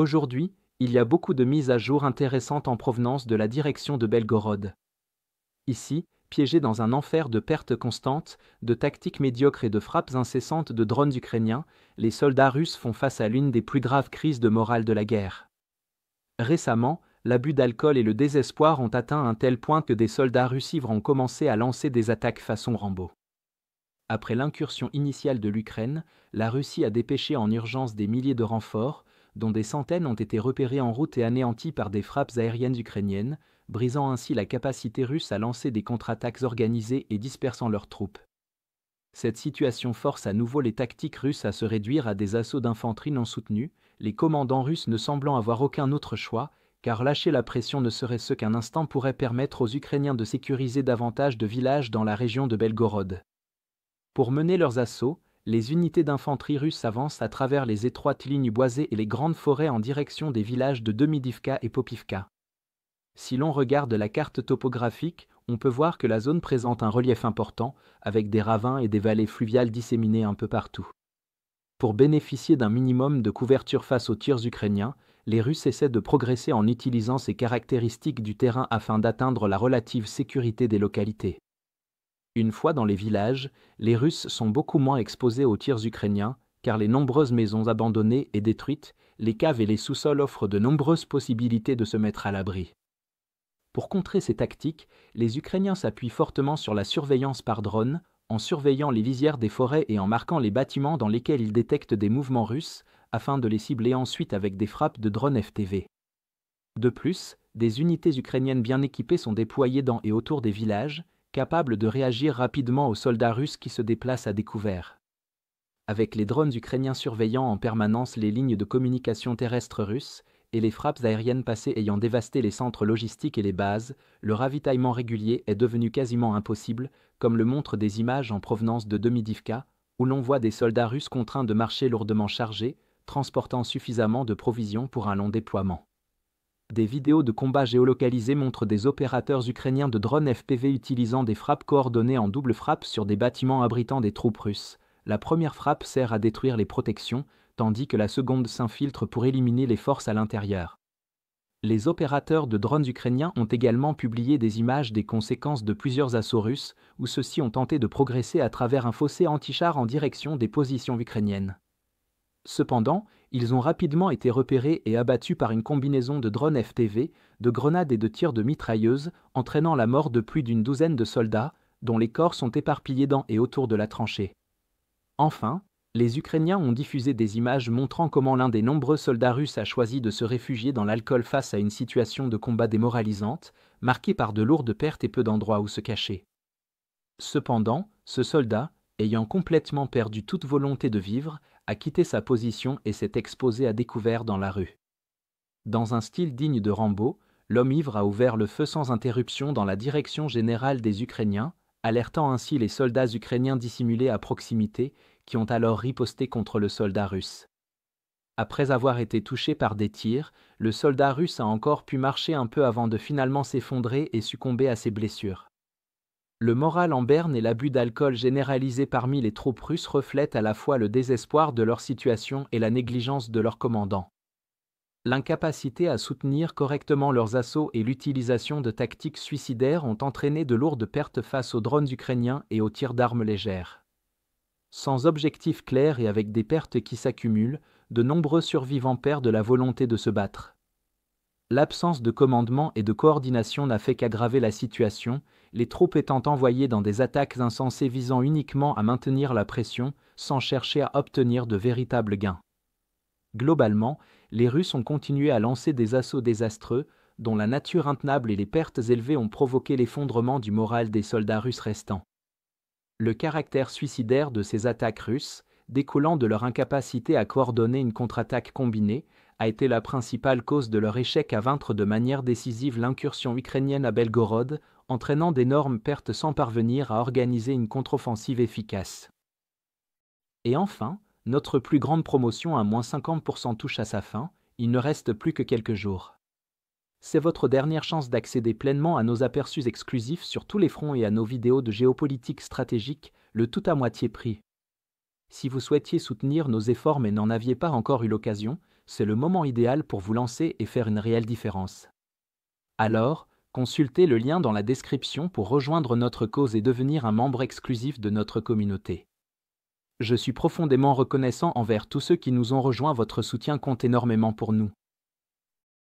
Aujourd'hui, il y a beaucoup de mises à jour intéressantes en provenance de la direction de Belgorod. Ici, piégés dans un enfer de pertes constantes, de tactiques médiocres et de frappes incessantes de drones ukrainiens, les soldats russes font face à l'une des plus graves crises de morale de la guerre. Récemment, l'abus d'alcool et le désespoir ont atteint un tel point que des soldats russes ivres ont commencé à lancer des attaques façon Rambo. Après l'incursion initiale de l'Ukraine, la Russie a dépêché en urgence des milliers de renforts, dont des centaines ont été repérés en route et anéantis par des frappes aériennes ukrainiennes, brisant ainsi la capacité russe à lancer des contre-attaques organisées et dispersant leurs troupes. Cette situation force à nouveau les tactiques russes à se réduire à des assauts d'infanterie non soutenus, les commandants russes ne semblant avoir aucun autre choix, car lâcher la pression ne serait ce qu'un instant pourrait permettre aux Ukrainiens de sécuriser davantage de villages dans la région de Belgorod. Pour mener leurs assauts, les unités d'infanterie russes avancent à travers les étroites lignes boisées et les grandes forêts en direction des villages de Demidivka et Popivka. Si l'on regarde la carte topographique, on peut voir que la zone présente un relief important, avec des ravins et des vallées fluviales disséminées un peu partout. Pour bénéficier d'un minimum de couverture face aux tirs ukrainiens, les Russes essaient de progresser en utilisant ces caractéristiques du terrain afin d'atteindre la relative sécurité des localités. Une fois dans les villages, les Russes sont beaucoup moins exposés aux tirs ukrainiens, car les nombreuses maisons abandonnées et détruites, les caves et les sous-sols offrent de nombreuses possibilités de se mettre à l'abri. Pour contrer ces tactiques, les Ukrainiens s'appuient fortement sur la surveillance par drone, en surveillant les lisières des forêts et en marquant les bâtiments dans lesquels ils détectent des mouvements russes, afin de les cibler ensuite avec des frappes de drones FPV. De plus, des unités ukrainiennes bien équipées sont déployées dans et autour des villages, capables de réagir rapidement aux soldats russes qui se déplacent à découvert. Avec les drones ukrainiens surveillant en permanence les lignes de communication terrestres russes, et les frappes aériennes passées ayant dévasté les centres logistiques et les bases, le ravitaillement régulier est devenu quasiment impossible, comme le montrent des images en provenance de Demidivka, où l'on voit des soldats russes contraints de marcher lourdement chargés, transportant suffisamment de provisions pour un long déploiement. Des vidéos de combats géolocalisés montrent des opérateurs ukrainiens de drones FPV utilisant des frappes coordonnées en double frappe sur des bâtiments abritant des troupes russes. La première frappe sert à détruire les protections, tandis que la seconde s'infiltre pour éliminer les forces à l'intérieur. Les opérateurs de drones ukrainiens ont également publié des images des conséquences de plusieurs assauts russes, où ceux-ci ont tenté de progresser à travers un fossé anti-char en direction des positions ukrainiennes. Cependant, ils ont rapidement été repérés et abattus par une combinaison de drones FPV, de grenades et de tirs de mitrailleuses, entraînant la mort de plus d'une douzaine de soldats, dont les corps sont éparpillés dans et autour de la tranchée. Enfin, les Ukrainiens ont diffusé des images montrant comment l'un des nombreux soldats russes a choisi de se réfugier dans l'alcool face à une situation de combat démoralisante, marquée par de lourdes pertes et peu d'endroits où se cacher. Cependant, ce soldat, ayant complètement perdu toute volonté de vivre, a quitté sa position et s'est exposé à découvert dans la rue. Dans un style digne de Rambo, l'homme ivre a ouvert le feu sans interruption dans la direction générale des Ukrainiens, alertant ainsi les soldats ukrainiens dissimulés à proximité, qui ont alors riposté contre le soldat russe. Après avoir été touché par des tirs, le soldat russe a encore pu marcher un peu avant de finalement s'effondrer et succomber à ses blessures. Le moral en berne et l'abus d'alcool généralisé parmi les troupes russes reflètent à la fois le désespoir de leur situation et la négligence de leurs commandants. L'incapacité à soutenir correctement leurs assauts et l'utilisation de tactiques suicidaires ont entraîné de lourdes pertes face aux drones ukrainiens et aux tirs d'armes légères. Sans objectif clair et avec des pertes qui s'accumulent, de nombreux survivants perdent la volonté de se battre. L'absence de commandement et de coordination n'a fait qu'aggraver la situation, les troupes étant envoyées dans des attaques insensées visant uniquement à maintenir la pression, sans chercher à obtenir de véritables gains. Globalement, les Russes ont continué à lancer des assauts désastreux, dont la nature intenable et les pertes élevées ont provoqué l'effondrement du moral des soldats russes restants. Le caractère suicidaire de ces attaques russes, découlant de leur incapacité à coordonner une contre-attaque combinée, a été la principale cause de leur échec à vaincre de manière décisive l'incursion ukrainienne à Belgorod, entraînant d'énormes pertes sans parvenir à organiser une contre-offensive efficace. Et enfin, notre plus grande promotion à moins 50% touche à sa fin, il ne reste plus que quelques jours. C'est votre dernière chance d'accéder pleinement à nos aperçus exclusifs sur tous les fronts et à nos vidéos de géopolitique stratégique, le tout à moitié prix. Si vous souhaitiez soutenir nos efforts mais n'en aviez pas encore eu l'occasion, c'est le moment idéal pour vous lancer et faire une réelle différence. Alors, consultez le lien dans la description pour rejoindre notre cause et devenir un membre exclusif de notre communauté. Je suis profondément reconnaissant envers tous ceux qui nous ont rejoints, votre soutien compte énormément pour nous.